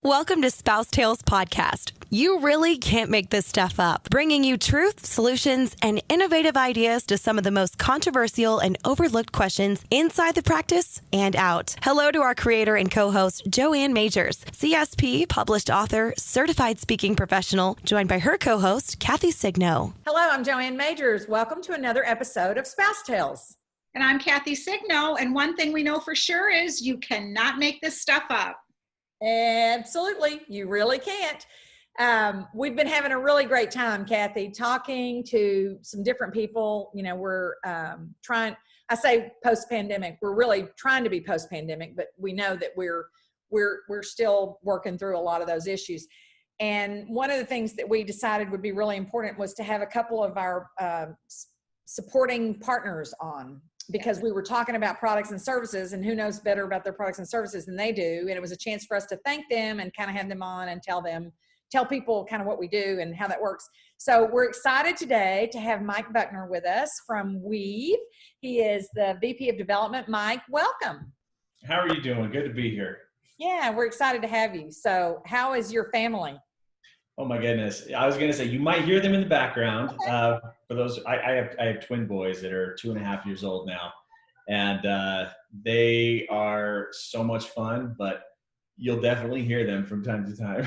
Welcome to SpouseTales podcast. You really can't make this stuff up. Bringing you truth, solutions, and innovative ideas to some of the most controversial and overlooked questions inside the practice and out. Hello to our creator and co-host, Joanne Majors, CSP, published author, certified speaking professional, joined by her co-host, Kathy Signo. Hello, I'm Joanne Majors. Welcome to another episode of SpouseTales. And I'm Kathy Signo. And one thing we know for sure is you cannot make this stuff up. Absolutely. You really can't. We've been having a really great time, Kathy, talking to some different people. You know, we're trying, I say post-pandemic, we're really trying to be post-pandemic, but we know that we're still working through a lot of those issues. And one of the things that we decided would be really important was to have a couple of our supporting partners on, because we were talking about products and services, and who knows better about their products and services than they do. And it was a chance for us to thank them and kind of have them on and tell people kind of what we do and how that works. So we're excited today to have Mike Buckner with us from Weave. He is the VP of Development. Mike, welcome. How are you doing? Good to be here. Yeah, we're excited to have you. So how is your family? Oh my goodness. I was going to say, you might hear them in the background. Okay. For those, I have twin boys that are 2.5 years old now, and they are so much fun, but you'll definitely hear them from time to time.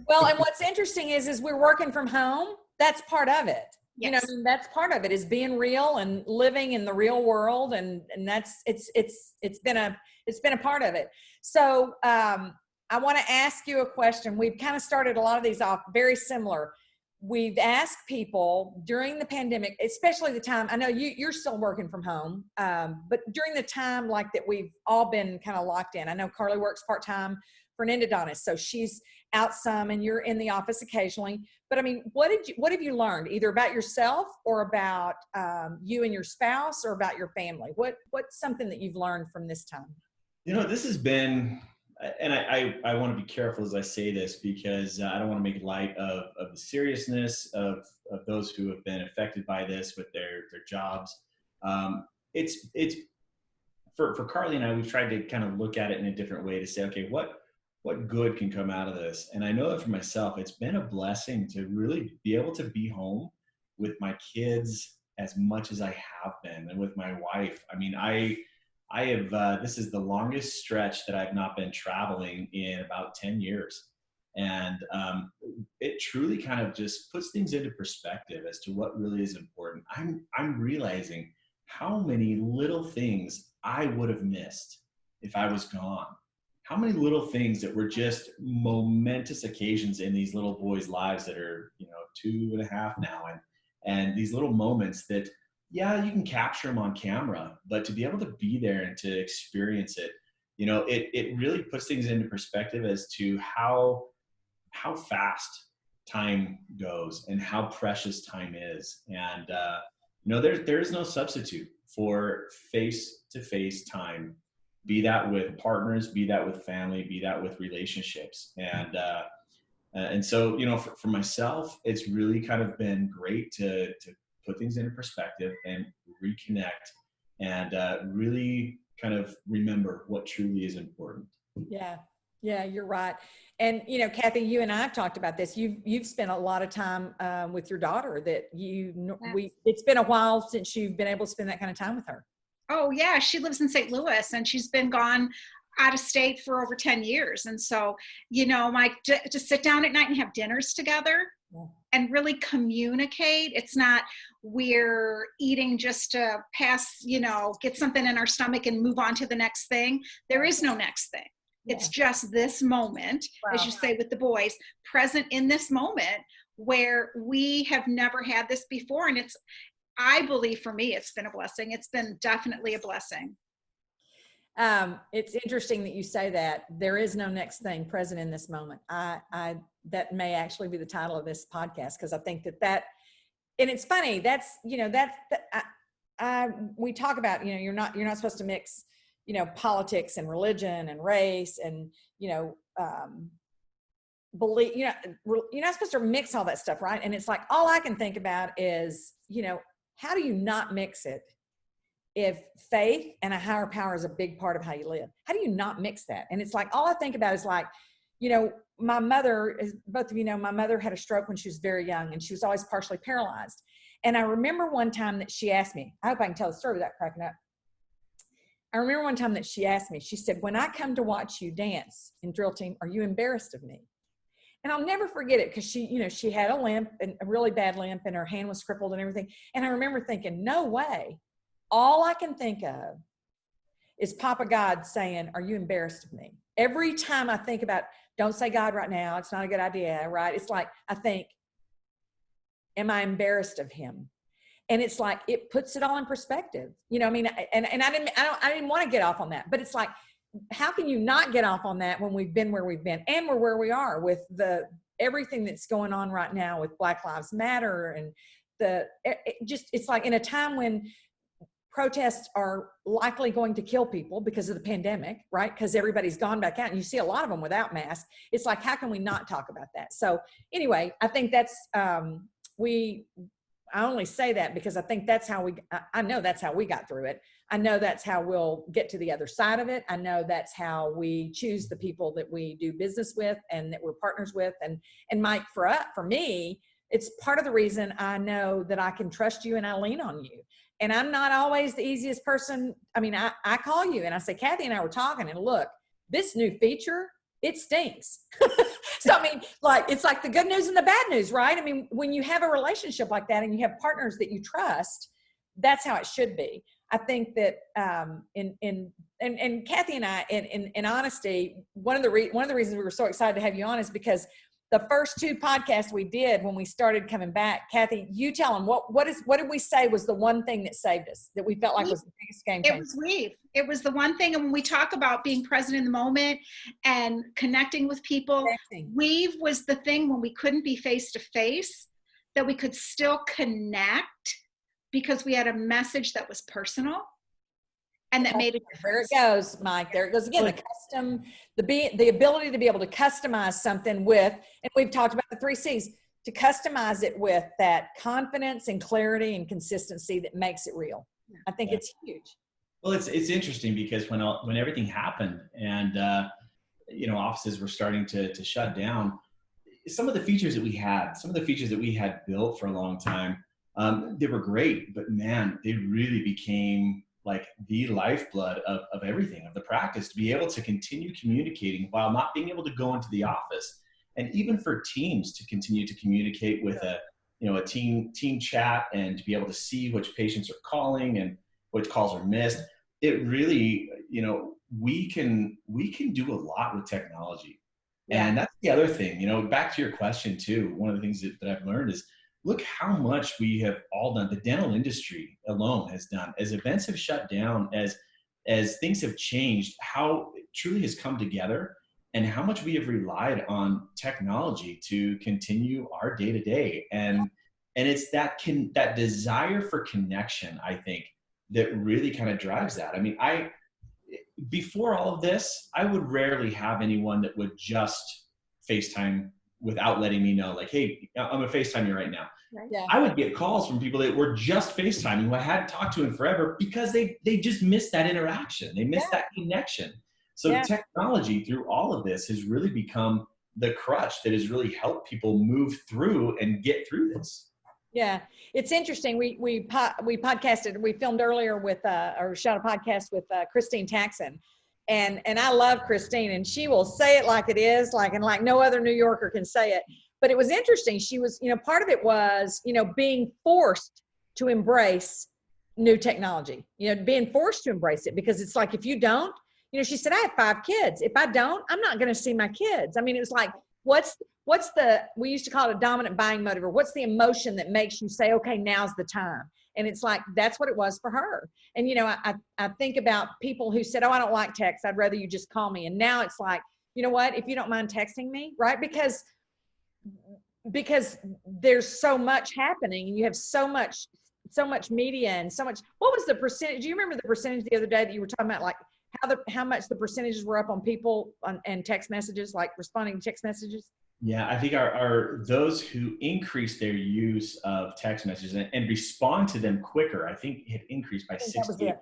Well, and what's interesting is we're working from home. That's part of it. Yes. You know, that's part of it, is being real and living in the real world. And that's, it's been a part of it. So, I want to ask you a question. We've kind of started a lot of these off very similar. We've asked people during the pandemic, especially the time, I know you're still working from home, but during the time like that we've all been kind of locked in. I know Carly works part-time for an endodontist, so she's out some and you're in the office occasionally. But I mean, what have you learned either about yourself or about you and your spouse or about your family? What's something that you've learned from this time? You know, this has been, and I want to be careful as I say this, because I don't want to make light of the seriousness of those who have been affected by this with their jobs. It's for Carly and I, we've tried to kind of look at it in a different way to say, okay, what good can come out of this? And I know that for myself, it's been a blessing to really be able to be home with my kids as much as I have been, and with my wife. I mean, I have, this is the longest stretch that I've not been traveling in about 10 years. And it truly kind of just puts things into perspective as to what really is important. I'm realizing how many little things I would have missed if I was gone. How many little things that were just momentous occasions in these little boys' lives that are, 2.5 now. And these little moments that, yeah, you can capture them on camera, but to be able to be there and to experience it, it really puts things into perspective as to how fast time goes and how precious time is. And, there is no substitute for face-to-face time, be that with partners, be that with family, be that with relationships. And so, for myself, it's really kind of been great to put things into perspective and reconnect and really kind of remember what truly is important. Yeah, you're right. And, Kathy, you and I have talked about this. You've spent a lot of time with your daughter that it's been a while since you've been able to spend that kind of time with her. Oh yeah. She lives in St. Louis and she's been gone out of state for over 10 years. And so, Mike, to sit down at night and have dinners together and really communicate. It's not we're eating just to pass, get something in our stomach and move on to the next thing. There is no next thing. Yeah. It's just this moment, as you say with the boys, present in this moment where we have never had this before. And I believe for me, it's been a blessing. It's been definitely a blessing. It's interesting that you say that. There is no next thing, present in this moment. That may actually be the title of this podcast, because I think that, and it's funny. We talk about, you're not supposed to mix, politics and religion and race and, belief, you're not supposed to mix all that stuff. Right. And it's like, all I can think about is, how do you not mix it if faith and a higher power is a big part of how you live? How do you not mix that? And it's like, all I think about is like, you know, my mother, as both of you know, my mother had a stroke when she was very young, and she was always partially paralyzed. And I remember one time that she asked me, I hope I can tell the story without cracking up. I remember one time that she asked me, she said, when I come to watch you dance in drill team, are you embarrassed of me? And I'll never forget it, because she, you know, she had a limp, and a really bad limp, and her hand was crippled and everything. And I remember thinking, no way. All I can think of is Papa God saying, are you embarrassed of me? Every time I think about, don't say God right now, it's not a good idea, right? It's like, I think, am I embarrassed of him? And it's like, it puts it all in perspective. You know, I mean, and I didn't want to get off on that, but it's like, how can you not get off on that when we've been where we've been, and we're where we are with everything that's going on right now with Black Lives Matter, and it's like in a time when protests are likely going to kill people because of the pandemic, right? Because everybody's gone back out, and you see a lot of them without masks. It's like, how can we not talk about that? So anyway, I think that's, I only say that because I think that's how I know that's how we got through it. I know that's how we'll get to the other side of it. I know that's how we choose the people that we do business with and that we're partners with. And Mike, for me, it's part of the reason I know that I can trust you and I lean on you. And I'm not always the easiest person. I mean, I call you and I say, Kathy and I were talking, and look, this new feature, it stinks. So, I mean, like, it's like the good news and the bad news, right? I mean, when you have a relationship like that and you have partners that you trust, that's how it should be. I think that, and Kathy and I, in honesty, one of the reasons we were so excited to have you on is because the first 2 podcasts we did when we started coming back, Kathy, you tell them what did we say was the one thing that saved us, that we felt like was the biggest game changer? It was Weave. It was the one thing. And when we talk about being present in the moment and connecting with people, Weave was the thing when we couldn't be face to face, that we could still connect because we had a message that was personal. And that made it. There it goes, Mike. There it goes again. The ability to be able to customize something with, and we've talked about the 3 C's, to customize it with that confidence and clarity and consistency that makes it real. I think it's huge. Well, it's interesting because when everything happened and you know, offices were starting to shut down, some of the features that we had built for a long time, they were great, but man, they really became like the lifeblood of everything, of the practice, to be able to continue communicating while not being able to go into the office. And even for teams to continue to communicate with a team chat, and to be able to see which patients are calling and which calls are missed. It really, you know, we can do a lot with technology. Yeah. And that's the other thing, you know, back to your question too, one of the things that I've learned is, look how much we have all done, the dental industry alone has done, as events have shut down, as things have changed, how it truly has come together, and how much we have relied on technology to continue our day-to-day. And it's that desire for connection, I think, that really kind of drives that. I mean, before all of this, I would rarely have anyone that would just FaceTime without letting me know, like, hey, I'm gonna FaceTime you right now. Right. Yeah. I would get calls from people that were just FaceTiming who I hadn't talked to in forever, because they just missed that interaction. They missed that connection. So technology through all of this has really become the crutch that has really helped people move through and get through this. Yeah, it's interesting. We podcasted, we filmed earlier with, or shot a podcast with Christine Taxon. And I love Christine, and she will say it like it is, like no other New Yorker can say it. But it was interesting. She was, you know, part of it was, you know, being forced to embrace new technology, you know, being forced to embrace it, because it's like, if you don't, you know, she said, I have 5 kids. If I don't, I'm not going to see my kids. I mean, it was like, what's we used to call it a dominant buying motive, or what's the emotion that makes you say, okay, now's the time? And it's like, that's what it was for her. And, you know, I think about people who said, oh, I don't like text, I'd rather you just call me. And now it's like, you know what, if you don't mind texting me, right? Because there's so much happening, and you have so much media and so much. What was the percentage? Do you remember the percentage the other day that you were talking about, like how much the percentages were up on people and text messages, like responding to text messages? Yeah, I think are those who increase their use of text messages and respond to them quicker. I think it increased by 68%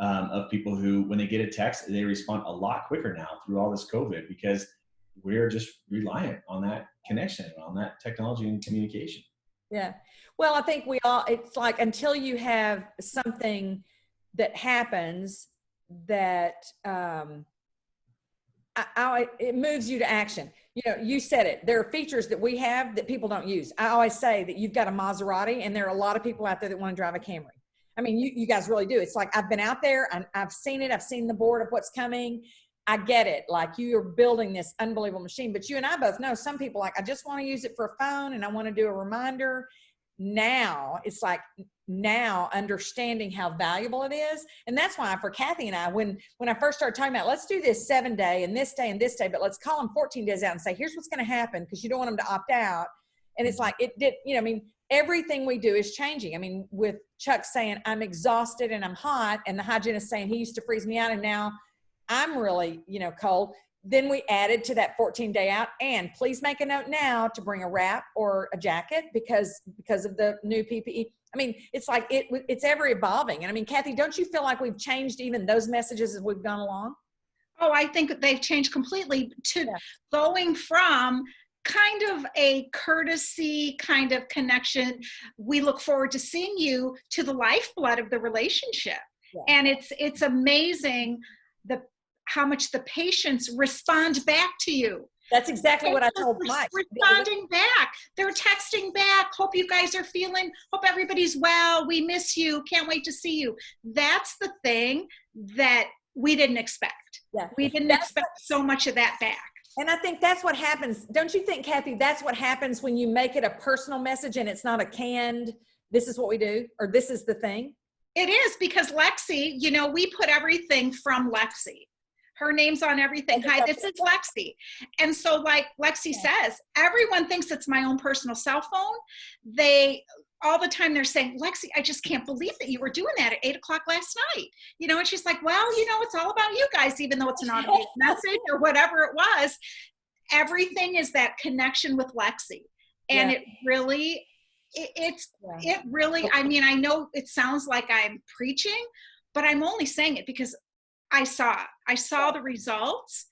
of people who, when they get a text, they respond a lot quicker now through all this COVID, because we're just reliant on that connection, on that technology and communication. Yeah. Well, I think it's like until you have something that happens that it moves you to action. You know, you said it. There are features that we have that people don't use. I always say that you've got a Maserati, and there are a lot of people out there that want to drive a Camry. I mean, you guys really do. It's like, I've been out there and I've seen it. I've seen the board of what's coming. I get it. Like, you are building this unbelievable machine, but you and I both know some people, like, I just want to use it for a phone and I want to do a reminder. Now it's like, now understanding how valuable it is. And that's why for Kathy and I, when I first started talking about, let's do this 7-day and this day and this day, but let's call them 14 days out and say, here's what's going to happen, because you don't want them to opt out. And it's like, it did, you know, I mean, everything we do is changing. I mean, with Chuck saying, I'm exhausted and I'm hot, and the hygienist saying he used to freeze me out and now I'm really, you know, cold. Then we added to that 14-day out, and please make a note now to bring a wrap or a jacket because of the new PPE. I mean, it's like it's ever evolving. And I mean, Kathy, don't you feel like we've changed even those messages as we've gone along? Oh, I think that they've changed completely to going from kind of a courtesy kind of connection. We look forward to seeing you, to the lifeblood of the relationship. Yeah. And it's amazing how much the patients respond back to you. That's exactly what I told Mike. Responding back. They're texting back. Hope you guys are hope everybody's well. We miss you. Can't wait to see you. That's the thing that we didn't expect. Yeah. We didn't expect so much of that back. And I think that's what happens. Don't you think, Kathy, that's what happens when you make it a personal message and it's not a canned, this is what we do, or this is the thing? It is, because Lexi, you know, we put everything from Lexi. Her name's on everything. Hi, this is Lexi. And so, like Lexi says, everyone thinks it's my own personal cell phone. All the time they're saying, Lexi, I just can't believe that you were doing that at 8 o'clock last night. You know, and she's like, well, you know, it's all about you guys, even though it's an automated message or whatever it was. Everything is that connection with Lexi. And it really, I mean, I know it sounds like I'm preaching, but I'm only saying it because I saw the results,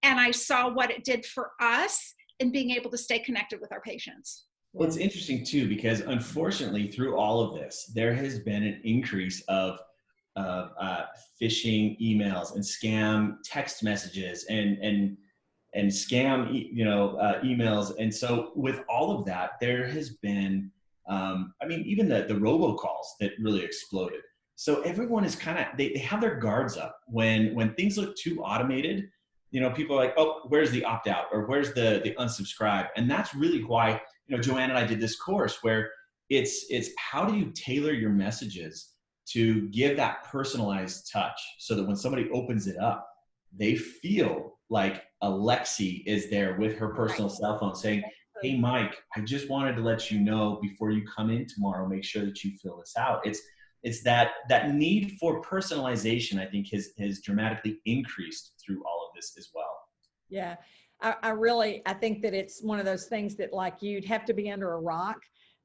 and I saw what it did for us in being able to stay connected with our patients. Well, it's interesting too, because unfortunately through all of this, there has been an increase of phishing emails and scam text messages and scam, emails. And so with all of that, there has been, I mean, even the robocalls that really exploded. So everyone is kind of, they have their guards up when things look too automated. You know, people are like, oh, where's the opt out, or where's the unsubscribe? And that's really why, you know, Joanne and I did this course where it's how do you tailor your messages to give that personalized touch so that when somebody opens it up, they feel like Alexi is there with her personal cell phone saying, hey, Mike, I just wanted to let you know before you come in tomorrow, make sure that you fill this out. It's that need for personalization, I think, has dramatically increased through all of this as well. Yeah, I think that it's one of those things that, like, you'd have to be under a rock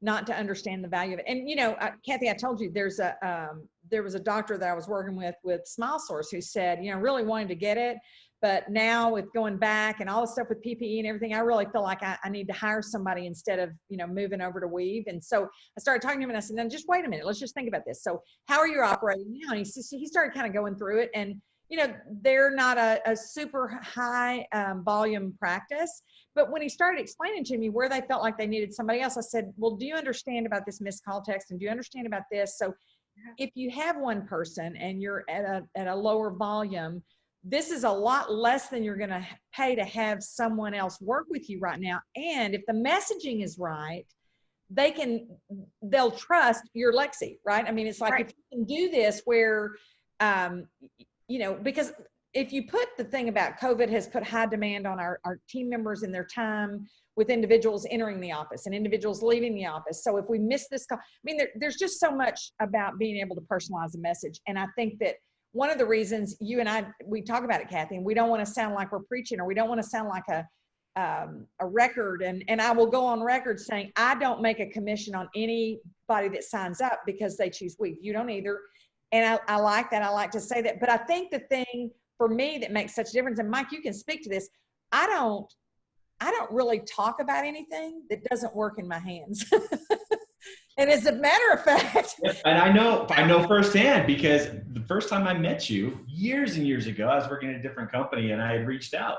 not to understand the value of it. And, you know, Kathy, I told you there was a doctor that I was working with SpouseTales who said, you know, really wanted to get it. But now with going back and all the stuff with PPE and everything, I really feel like I need to hire somebody instead of, you know, moving over to Weave. And so I started talking to him and I said, no, just wait a minute. Let's just think about this. So how are you operating now? And he started kind of going through it. And, you know, they're not a super high volume practice. But when he started explaining to me where they felt like they needed somebody else, I said, well, do you understand about this missed call text? And do you understand about this? So if you have one person and you're at a lower volume, this is a lot less than you're going to pay to have someone else work with you right now. And if the messaging is right, they'll trust your Lexi, right? I mean, it's like, if you can do this where, you know, because if you put the thing about COVID has put high demand on our team members and their time with individuals entering the office and individuals leaving the office. So if we miss this call, I mean, there's just so much about being able to personalize a message. And I think that one of the reasons you and I, we talk about it, Kathy, and we don't want to sound like we're preaching, or we don't want to sound like a record. And I will go on record saying, I don't make a commission on anybody that signs up because they choose Weave. You don't either. And I like that. I like to say that. But I think the thing for me that makes such a difference, and Mike, you can speak to this, I don't I don't really talk about anything that doesn't work in my hands. And as a matter of fact, and I know firsthand, because the first time I met you years and years ago, I was working at a different company and I had reached out,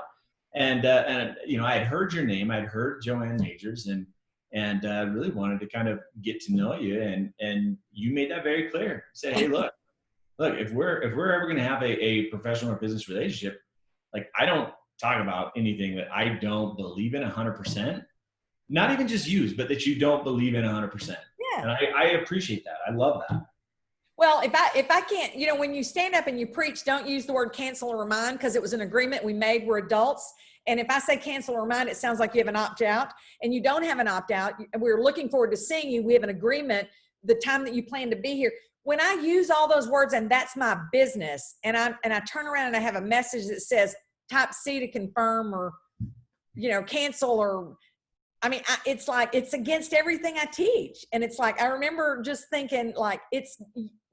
and I had heard your name, I'd heard Joanne Majors, and really wanted to kind of get to know you, and you made that very clear. You said, hey, look, if we're ever going to have a professional or business relationship, like, I don't talk about anything that I don't believe in 100%. Not even just use, but that you don't believe in 100%. yeah. And I appreciate that. I love that. Well, if I can't, when you stand up and you preach, don't use the word cancel or remind, because it was an agreement we made. We're adults. And if I say cancel or remind, it sounds like you have an opt-out, and you don't have an opt-out. We're looking forward to seeing you. We have an agreement, the time that you plan to be here. When I use all those words, and that's my business, and I turn around and I have a message that says type C to confirm, or, cancel, or, it's like, it's against everything I teach. And it's like, I remember just thinking, like, it's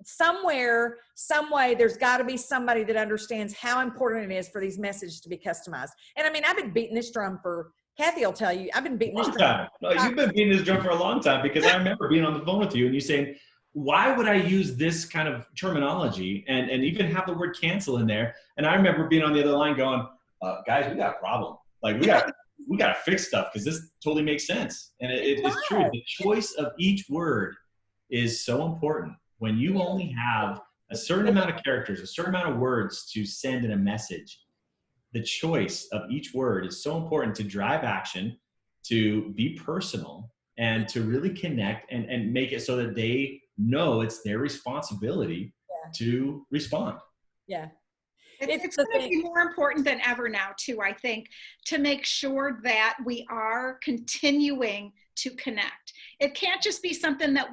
somewhere, some way, there's got to be somebody that understands how important it is for these messages to be customized. And I've been beating this drum for, Kathy will tell you, I've been beating this drum. No, you've been beating this drum for a long time, because I remember being on the phone with you and you saying, why would I use this kind of terminology and even have the word cancel in there? And I remember being on the other line going, guys, we got a problem. Like, we got to fix stuff, because this totally makes sense. And it's true. The choice of each word is so important. When you only have a certain amount of characters, a certain amount of words to send in a message, the choice of each word is so important to drive action, to be personal, and to really connect and make it so that they know it's their responsibility to respond. Yeah. It's going to be more important than ever now, too, I think, to make sure that we are continuing to connect. It can't just be something that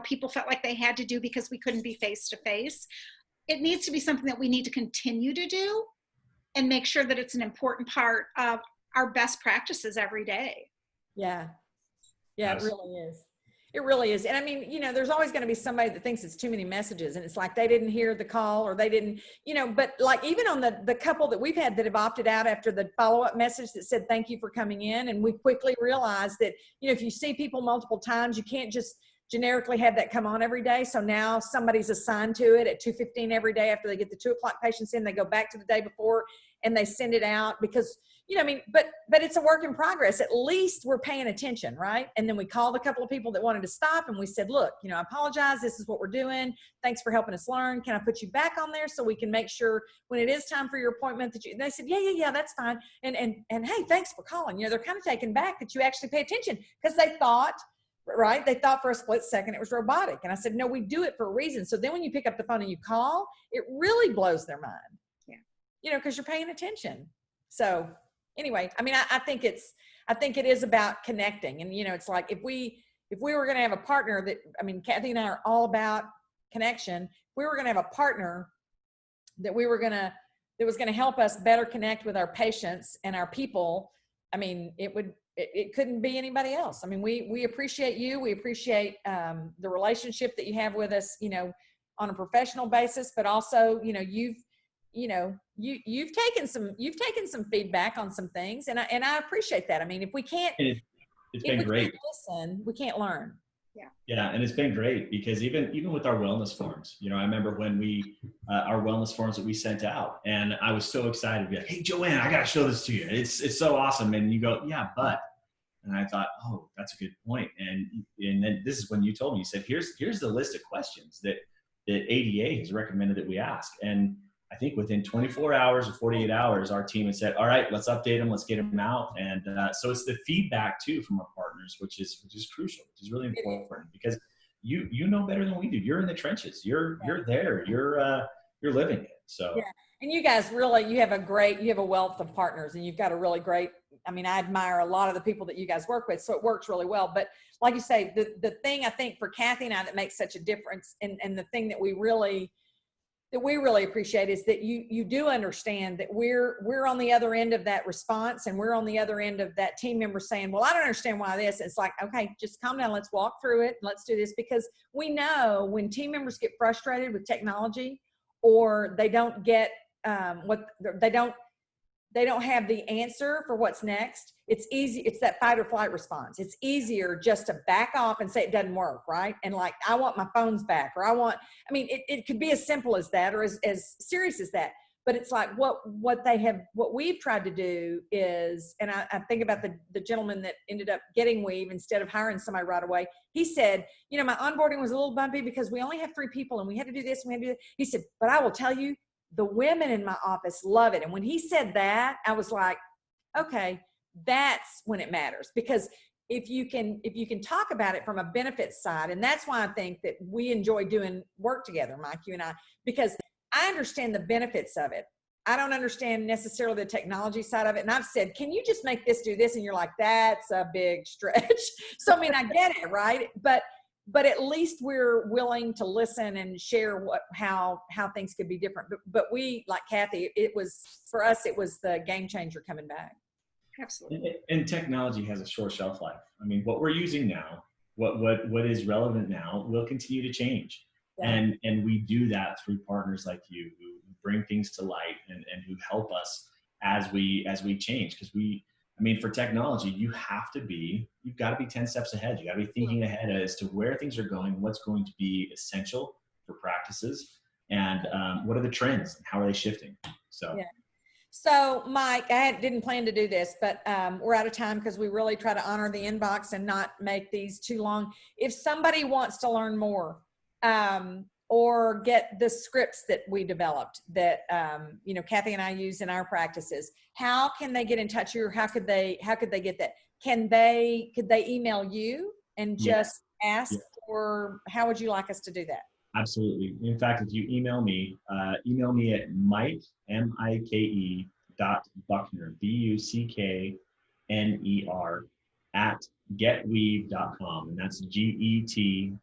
people felt like they had to do because we couldn't be face to face. It needs to be something that we need to continue to do and make sure that it's an important part of our best practices every day. Yeah. Yeah, it really is. It really is. And there's always going to be somebody that thinks it's too many messages, and it's like they didn't hear the call, or they didn't, but like, even on the couple that we've had that have opted out after the follow-up message that said, thank you for coming in. And we quickly realized that, if you see people multiple times, you can't just generically have that come on every day. So now somebody's assigned to it at 2:15 every day. After they get the 2:00 patients in, they go back to the day before and they send it out, because but it's a work in progress. At least we're paying attention, right? And then we called a couple of people that wanted to stop, and we said, look, I apologize. This is what we're doing. Thanks for helping us learn. Can I put you back on there so we can make sure when it is time for your appointment that they said, yeah, that's fine. And hey, thanks for calling. They're kind of taken back that you actually pay attention, because they thought, right? They thought for a split second it was robotic. And I said, no, we do it for a reason. So then when you pick up the phone and you call, it really blows their mind. Yeah. Because you're paying attention. So anyway, I think it is about connecting. And, it's like, if we were going to have a partner that, Kathy and I are all about connection. If we were going to have a partner that was going to help us better connect with our patients and our people, it couldn't be anybody else. We appreciate you. We appreciate the relationship that you have with us, on a professional basis, but also, you've taken some feedback on some things, and I appreciate that. If we can't, it's been great. Listen, we can't learn. Yeah. And it's been great, because even with our wellness forms, I remember when our wellness forms that we sent out, and I was so excited to be like, hey, Joanne, I got to show this to you. It's so awesome. And you go, yeah, but, and I thought, oh, that's a good point. And then this is when you told me, you said, here's the list of questions that ADA has recommended that we ask. And I think within 24 hours or 48 hours, our team had said, all right, let's update them. Let's get them out. And so it's the feedback too from our partners, which is crucial, which is really important, because you know better than we do. You're in the trenches. You're there. You're living it. So. Yeah. And you guys really, you have a wealth of partners, and you've got a really great, I admire a lot of the people that you guys work with, so it works really well. But like you say, the thing I think for Kathy and I that makes such a difference, and the thing that we really appreciate is that you do understand that we're on the other end of that response, and we're on the other end of that team member saying, well, I don't understand why this. It's like, okay, just calm down. Let's walk through it. Let's do this, because we know when team members get frustrated with technology, or they don't get they don't have the answer for what's next, it's easy. It's that fight or flight response. It's easier just to back off and say it doesn't work, right? And like, I want my phones back, or it could be as simple as that, or as serious as that. But it's like what we've tried to do is, and I think about the gentleman that ended up getting Weave instead of hiring somebody right away. He said, my onboarding was a little bumpy because we only have 3 people and we had to do this and we had to do that. He said, but I will tell you, the women in my office love it. And when he said that, I was like, okay, that's when it matters. Because if you can talk about it from a benefits side, and that's why I think that we enjoy doing work together, Mike, you and I, because I understand the benefits of it. I don't understand necessarily the technology side of it. And I've said, can you just make this do this? And you're like, that's a big stretch. So, I mean, I get it, right? But at least we're willing to listen and share how things could be different. But we, like Kathy, for us, it was the game changer coming back. Absolutely. And technology has a short shelf life. I mean, what we're using now, what is relevant now will continue to change. Yeah. And we do that through partners like you who bring things to light and who help us as we change. Because for technology, you've got to be 10 steps ahead. You got to be thinking ahead as to where things are going, what's going to be essential for practices, and what are the trends and how are they shifting. So. Yeah. So, Mike, I didn't plan to do this, but we're out of time because we really try to honor the inbox and not make these too long. If somebody wants to learn more or get the scripts that we developed that, Kathy and I use in our practices, how can they get in touch with you, or how could they get that? Could they email you and just ask, or how would you like us to do that? Absolutely. In fact, if you email me at Mike, M-I-K-E .Buckner, B-U-C-K-N-E-R @getweave.com. And that's GETWEAVE.com.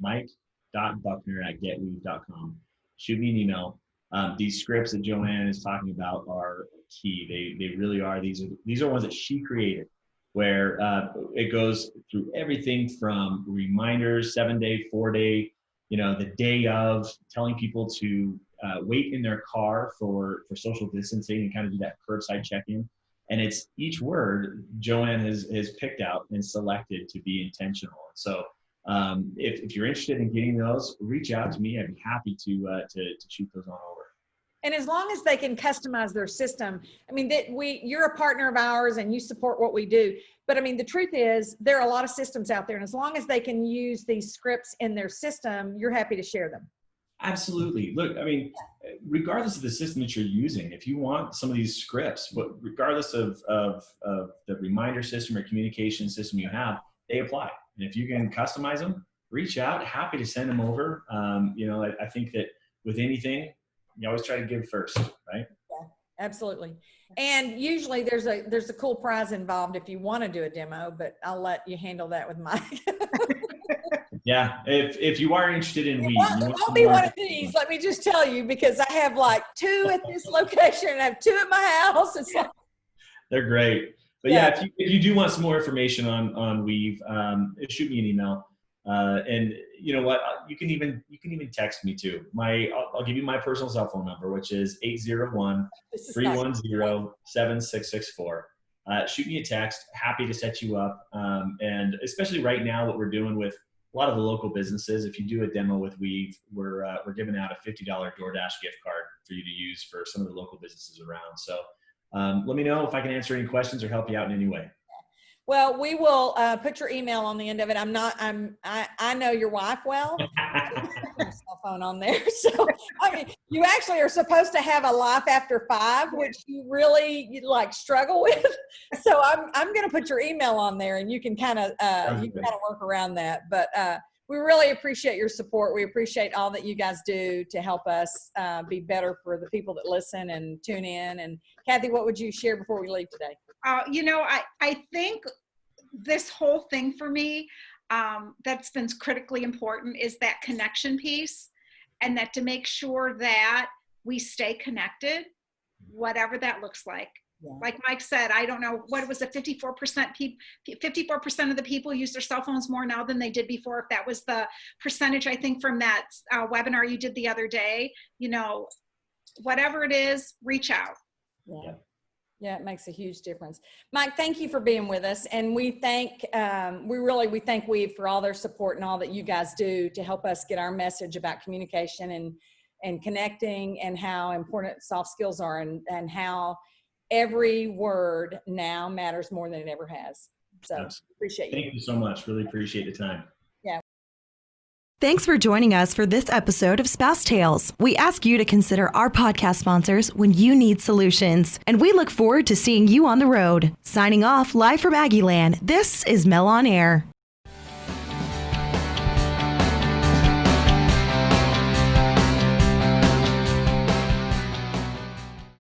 Mike.Buckner @getweave.com. Shoot me an email. These scripts that Joanne is talking about are key. They really are. These are ones that she created, where it goes through everything from reminders, 7-day, 4-day, the day of, telling people to wait in their car for social distancing and kind of do that curbside check-in. And it's each word Joanne has picked out and selected to be intentional. So if you're interested in getting those, reach out to me. I'd be happy to shoot those on over. And as long as they can customize their system, you're a partner of ours and you support what we do. But the truth is there are a lot of systems out there, and as long as they can use these scripts in their system, you're happy to share them. Absolutely. Look, regardless of the system that you're using, if you want some of these scripts, regardless of the reminder system or communication system you have, they apply. And if you can customize them, reach out. Happy to send them over. I think that with anything, you always try to give first, right? Yeah, absolutely. And usually there's a cool prize involved if you want to do a demo, but I'll let you handle that with Mike. Yeah, if you are interested in Weave, it won't be one of these. Let me just tell you, because I have like 2 at this location and I have 2 at my house. It's like, they're great. But yeah, if you do want some more information on Weave, shoot me an email. And you know what? You can even text me too. I'll give you my personal cell phone number, which is 801-310-7664. Shoot me a text. Happy to set you up. And especially right now, what we're doing with a lot of the local businesses, if you do a demo with Weave, we're giving out a $50 DoorDash gift card for you to use for some of the local businesses around. So let me know if I can answer any questions or help you out in any way. Well, we will put your email on the end of it. I know your wife well. Your cell phone on there. So, you actually are supposed to have a life after 5, which you really struggle with. So I'm going to put your email on there, and you can kind of work around that. But we really appreciate your support. We appreciate all that you guys do to help us be better for the people that listen and tune in. And Kathy, what would you share before we leave today? I think this whole thing for me that's been critically important is that connection piece, and that to make sure that we stay connected, whatever that looks like. Yeah. Like Mike said, I don't know, what was it, 54% of the people use their cell phones more now than they did before. If that was the percentage, I think, from that webinar you did the other day, whatever it is, reach out. Yeah. Yeah, it makes a huge difference. Mike, thank you for being with us. And we thank, we thank Weave for all their support and all that you guys do to help us get our message about communication and connecting, and how important soft skills are, and how every word now matters more than it ever has. So appreciate you. Thank you so much. Really appreciate the time. Yeah. Thanks for joining us for this episode of SpouseTales. We ask you to consider our podcast sponsors when you need solutions, and we look forward to seeing you on the road. Signing off live from Aggieland, this is Mel on Air.